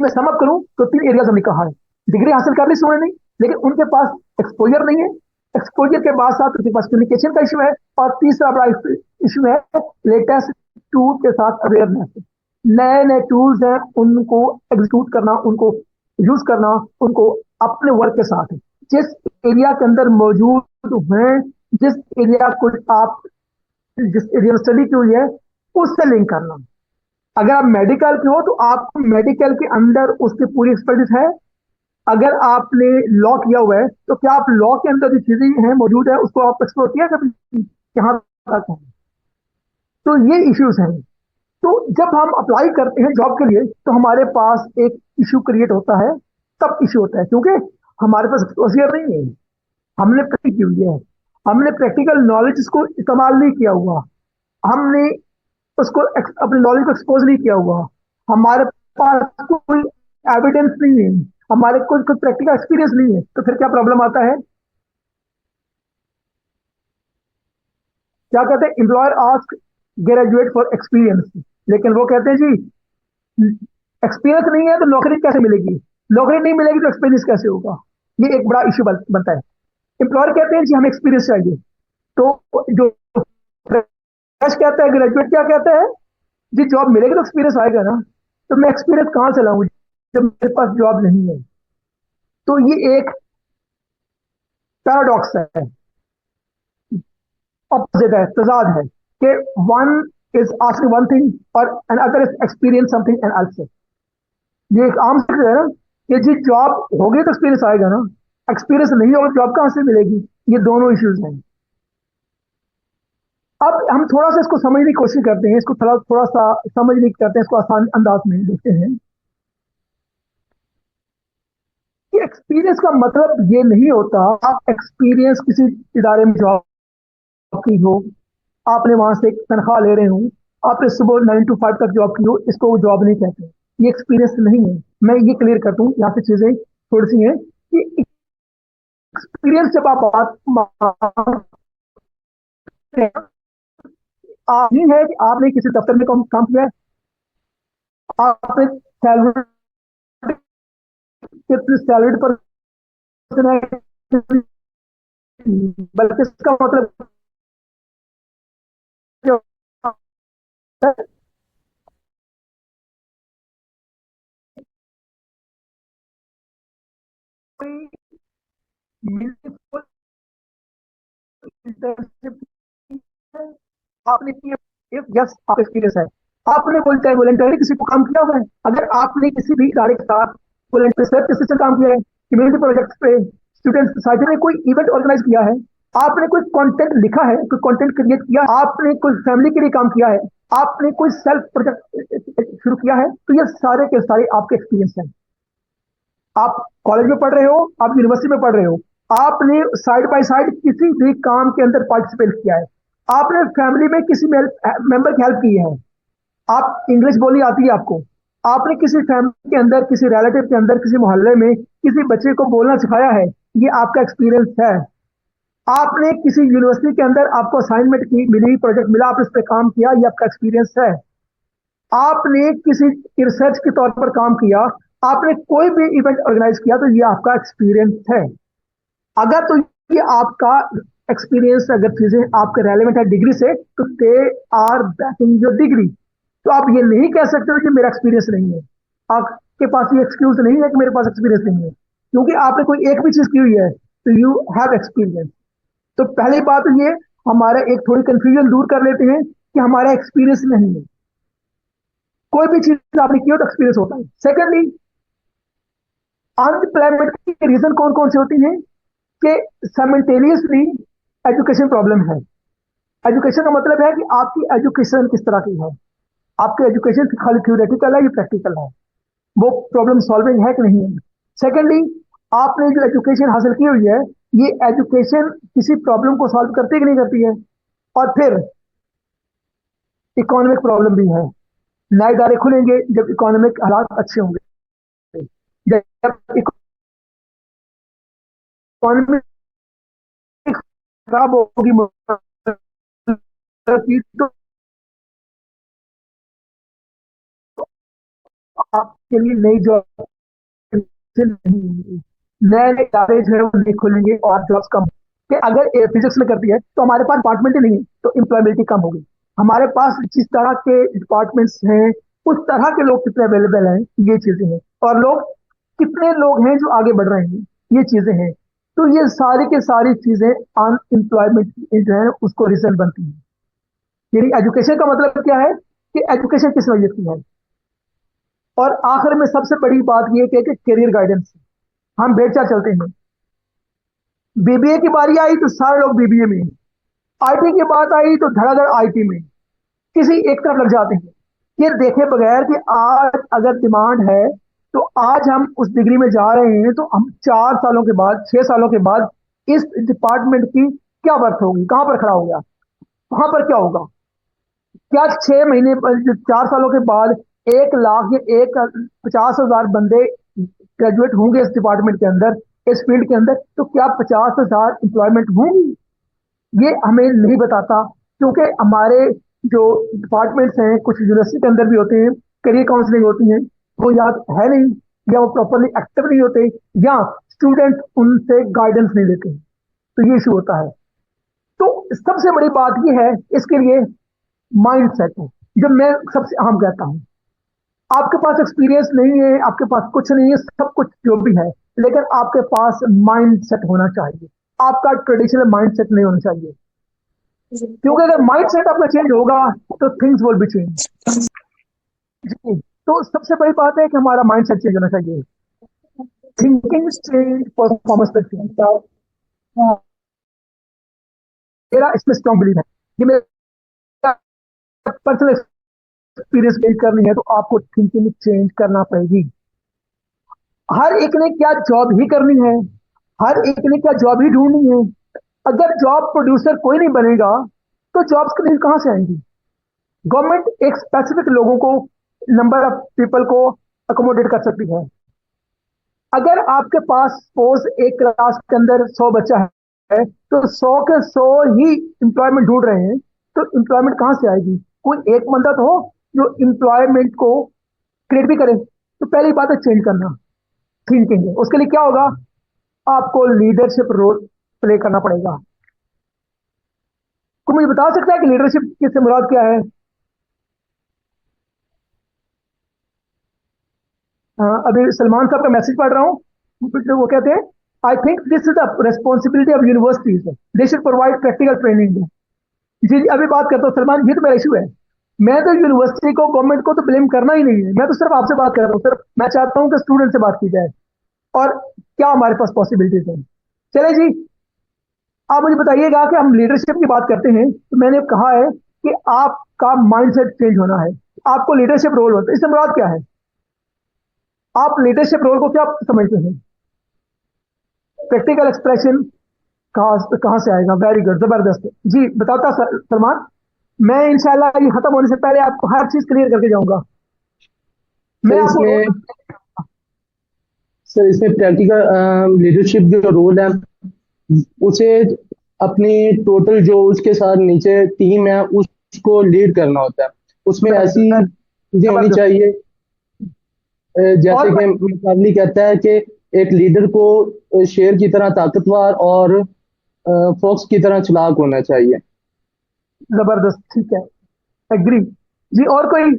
मैं समअप करूं तो 3 एरियाज हमने कहा है। डिग्री हासिल कर ली उन्होंने, लेकिन उनके पास एक्सपोजर नहीं है। एक्सपोजर के बाद साथ उनके पास कम्युनिकेशन का इशू है। और तीसरा बड़ा इशू है लेटेस्ट टूल के साथ अवेयरनेस। नए नए टूल्स हैं, उनको एग्जीक्यूट करना, उनको यूज करना, उनको अपने वर्क के साथ जिस एरिया के अंदर मौजूद हैं, जिस एरिया को आप जिस एरिया में स्टडी की हुई है, उससे लिंक करना। अगर आप मेडिकल के हो तो आपको मेडिकल के अंदर उसकी पूरी एक्सपर्टीज है। अगर आपने लॉ किया हुआ है तो क्या आप लॉ के अंदर जो चीजें हैं मौजूद है उसको आप एक्सप्लोर किया कभी, यहाँ तक है। तो ये इश्यूज हैं। तो जब हम अप्लाई करते हैं जॉब के लिए तो हमारे पास एक इशू क्रिएट होता है। तब इशू होता है क्योंकि हमारे पास एक्सपोजर नहीं है, हमने प्रैक्टिस की हुई है, हमने प्रैक्टिकल नॉलेज को इस्तेमाल नहीं किया हुआ, हमने उसको अपने नॉलेज को एक्सपोज नहीं किया हुआ, हमारे पास कोई एविडेंस नहीं है, हमारे कोई प्रैक्टिकल एक्सपीरियंस नहीं है। तो फिर क्या प्रॉब्लम आता है? क्या कहते हैं, employer ask graduate for experience, लेकिन वो कहते हैं जी एक्सपीरियंस नहीं है तो नौकरी कैसे मिलेगी, नौकरी नहीं मिलेगी तो एक्सपीरियंस कैसे होगा। ये एक बड़ा इश्यू बनता है। एम्प्लॉयर कहते हैं जी हमें एक्सपीरियंस चाहिए, तो जो फ्रेश कहता है, ग्रेजुएट क्या कहता है, जी जॉब मिलेगी तो एक्सपीरियंस आएगा ना, तो मैं एक्सपीरियंस कहाँ से लाऊं जब मेरे पास जॉब नहीं है। तो ये एक पैराडॉक्स है, ऑपोजिट है, तजाद है कि one is asking one thing और another is experience something and also. ये एक आम चीज है ना कि जी जॉब होगी तो एक्सपीरियंस आएगा ना, एक्सपीरियंस नहीं होगा जॉब कहाँ से मिलेगी। ये दोनों इश्यूज हैं। अब हम थोड़ा सा इसको समझने की कोशिश करते हैं, इसको थोड़ा थोड़ा सा समझने की करते हैं, इसको आसान अंदाज में देखते हैं कि एक्सपीरियंस का मतलब ये नहीं होता आप एक्सपीरियंस किसी इदारे में जॉब की हो, आपने वहां से एक तनख्वाह ले रहे हो, आपने सुबह 9 to 5 तक जॉब की हो, इसको वो जॉब नहीं कहते। ये एक्सपीरियंस नहीं है। मैं ये क्लियर करता हूँ, यहाँ पे चीजें थोड़ी सी हैं कि एक्सपीरियंस जब आप बात मानते हैं, आप नहीं है कि आपने किसी दफ्तर में काम किया है, आपने सैलरी कितनी सैलरी पर, बल्कि इसका मतलब क्या होता है? कोई meaningful internship आपने की, इफ यस आप एक्सपीरियंस है, आपने कोई टाइम वॉलंटरी किसी को काम किया हुआ है, अगर आपने किसी भी इदारे के साथ वॉलंटरी सर्च असिस्टेंट काम किया है, कम्युनिटी प्रोजेक्ट पे, स्टूडेंट सोसाइटी में कोई इवेंट ऑर्गेनाइज किया है, आपने कोई कंटेंट लिखा है, कोई कंटेंट क्रिएट किया, आपने कोई फैमिली के लिए काम किया है, आपने कोई सेल्फ प्रोजेक्ट शुरू किया है, तो ये सारे के सारे आपके एक्सपीरियंस हैं। आप कॉलेज में पढ़ रहे हो, आप यूनिवर्सिटी में पढ़ रहे हो, आपने साइड बाय साइड किसी भी काम के अंदर पार्टिसिपेट किया है, आपने फैमिली में किसी मेंबर की हेल्प की है, आप इंग्लिश बोलनी आती है आपको, आपने किसी फैमिली के अंदर, किसी रिलेटिव के अंदर, किसी मोहल्ले में किसी बच्चे को बोलना सिखाया है, ये आपका एक्सपीरियंस है। आपने किसी यूनिवर्सिटी के अंदर आपको असाइनमेंट की मिली, प्रोजेक्ट मिला, आपने उस पर काम किया, ये आपका एक्सपीरियंस है। आपने किसी रिसर्च के तौर पर काम किया, आपने कोई भी इवेंट ऑर्गेनाइज किया, तो ये आपका एक्सपीरियंस है। अगर तो ये आपका एक्सपीरियंस, अगर चीजें आपके रेलेवेंट है डिग्री से, तो they are backing your degree. तो आप ये नहीं कह सकते हो कि मेरा एक्सपीरियंस नहीं है। आपके पास ये एक्सक्यूज नहीं है कि मेरे पास एक्सपीरियंस नहीं है, क्योंकि आपने कोई एक भी चीज की हुई है तो यू हैव एक्सपीरियंस। तो पहली बात तो ये, हमारा एक थोड़ी कंफ्यूजन दूर कर लेते हैं कि हमारा एक्सपीरियंस नहीं है। कोई भी चीज आपने की हो तो एक्सपीरियंस होता है। सेकेंडली, अनएम्प्लॉयमेंट के रीजन कौन कौन से होती हैं कि साइमल्टेनियसली एजुकेशन प्रॉब्लम है। एजुकेशन का मतलब है कि आपकी एजुकेशन किस तरह की है, आपकी एजुकेशन खाली थ्योरेटिकल है या प्रैक्टिकल है, वो प्रॉब्लम सॉल्विंग है कि नहीं है। सेकेंडली, आपने जो एजुकेशन हासिल की हुई है, ये एजुकेशन किसी प्रॉब्लम को सॉल्व करती है कि नहीं करती है। और फिर इकोनॉमिक प्रॉब्लम भी है। नए इदारे खुलेंगे जब इकोनॉमिक हालात अच्छे होंगे, जब इकोनॉमी खराब होगी तो आपके लिए नई जॉब नहीं, नए नए इदारे जो है वो नहीं खुलेंगे और जॉब्स कम। कि अगर फिजिक्स में करती है तो हमारे पास डिपार्टमेंट ही नहीं है, तो एम्प्लॉयबिलिटी कम होगी। हमारे पास जिस तरह के डिपार्टमेंट्स हैं, उस तरह के लोग कितने अवेलेबल हैं, ये चीजें हैं। और लोग कितने लोग हैं जो आगे बढ़ रहे हैं, ये चीजें हैं। तो ये सारी की सारी चीजें अनएम्प्लॉयमेंट जो है उसको रीजन बनती है। यानी एजुकेशन का मतलब क्या है कि एजुकेशन किस वजह की है। और आखिर में सबसे बड़ी बात यह कि करियर गाइडेंस। हम बेचा चलते हैं, बीबीए की बारी आई तो सारे लोग बीबीए में, आईटी की बात आई तो धड़ाधड़ आईटी में, किसी एक तरफ लग जाते हैं, ये देखे बगैर कि आज अगर डिमांड है तो आज हम उस डिग्री में जा रहे हैं, तो हम 4 सालों के बाद, 6 सालों के बाद इस डिपार्टमेंट की क्या वर्थ होगी, कहां पर खड़ा होगा, वहां पर क्या होगा। क्या 6 महीने 4 सालों के बाद 1 लाख या 50,000 बंदे ग्रेजुएट होंगे इस डिपार्टमेंट के अंदर, इस फील्ड के अंदर, तो क्या 50,000 एम्प्लॉयमेंट होंगी। ये हमें नहीं बताता, क्योंकि हमारे जो डिपार्टमेंट्स हैं कुछ यूनिवर्सिटी के अंदर भी होते हैं, करियर काउंसलिंग होती है, वो या है नहीं, या वो प्रॉपरली एक्टिव नहीं होते, या स्टूडेंट उनसे गाइडेंस नहीं लेते। तो ये इशू होता है। तो सबसे बड़ी बात ये है इसके लिए, माइंड सेट है, जो मैं सबसे अहम कहता हूं। आपके पास एक्सपीरियंस नहीं है, आपके पास कुछ नहीं है, सब कुछ जो भी है, लेकिन आपके पास माइंड सेट होना चाहिए। आपका ट्रेडिशनल माइंड सेट नहीं होना चाहिए, क्योंकि अगर माइंड सेट आपका चेंज होगा तो थिंग्स विल बी चेंज। जी, तो सबसे बड़ी बात है कि हमारा माइंड सेट चेंज होना चाहिए। थिंकिंग चेंज, परफॉर्मेंस पे चेंज। मेरा इसमें स्ट्रॉन्ग बिलीव है, ये मेरा पर्सनल एक्सपीरियंस गेन करनी है तो आपको थिंकिंग चेंज करना पड़ेगी। हर एक ने क्या जॉब ही करनी है, हर एक ने क्या जॉब ही ढूंढनी है। अगर जॉब प्रोड्यूसर कोई नहीं बनेगा तो जॉब्स कहां से आएंगी। गवर्नमेंट एक स्पेसिफिक लोगों को, नंबर ऑफ पीपल को अकोमोडेट कर सकती है। अगर आपके पास सपोज एक क्लास के अंदर 100 बच्चा है, तो 100 के 100 ही इंप्लॉयमेंट ढूंढ रहे हैं, तो इंप्लॉयमेंट कहां से आएगी। कोई एक बंदा तो हो जो इंप्लॉयमेंट को क्रिएट भी करे। तो पहली बात है चेंज करना, थिंकिंग है। उसके लिए क्या होगा, आपको लीडरशिप रोल प्ले करना पड़ेगा। कोई मुझे बता सकता है कि लीडरशिप किससे मुराद क्या है। अभी सलमान साहब का मैसेज पढ़ रहा हूँ, तो वो कहते हैं, I think this is the responsibility of universities, they should provide practical training. जी जी, अभी बात करता हूँ सलमान, ये तो मेरा इशू है। मैं तो यूनिवर्सिटी को, गवर्नमेंट को तो ब्लेम करना ही नहीं है, मैं तो सिर्फ आपसे बात कर रहा हूँ। सिर्फ मैं चाहता हूँ कि स्टूडेंट से बात की जाए और क्या हमारे पास पॉसिबिलिटीज हैं। चले जी, आप मुझे बताइएगा कि हम लीडरशिप की बात करते हैं, तो मैंने कहा है कि आपका माइंडसेट चेंज होना है। आपको लीडरशिप रोल होता है, इससे मुराद क्या है, आप लीडरशिप रोल को क्या समझते हैं। प्रैक्टिकल एक्सप्रेशन कहाँ कहाँ से आएगा। वेरी गुड, जबरदस्त जी, बताता सलमान। मैं इंशाल्लाह ये खत्म होने से पहले आपको हर चीज क्लियर करके जाऊंगा। मैं सर आपको इसमें सर इसमें प्रैक्टिकल लीडरशिप जो रोल है उसे अपनी टोटल जो उसके साथ नीचे टीम है उसको लीड करना होता है। उसमें ऐसी चीजें होनी जबरदस्त। चाहिए और जैसे कि मुकाबली कहता है कि एक लीडर को शेर की तरह ताकतवर और फॉक्स की तरह चालाक होना चाहिए। जबरदस्त, ठीक है, एग्री। जी, और कोई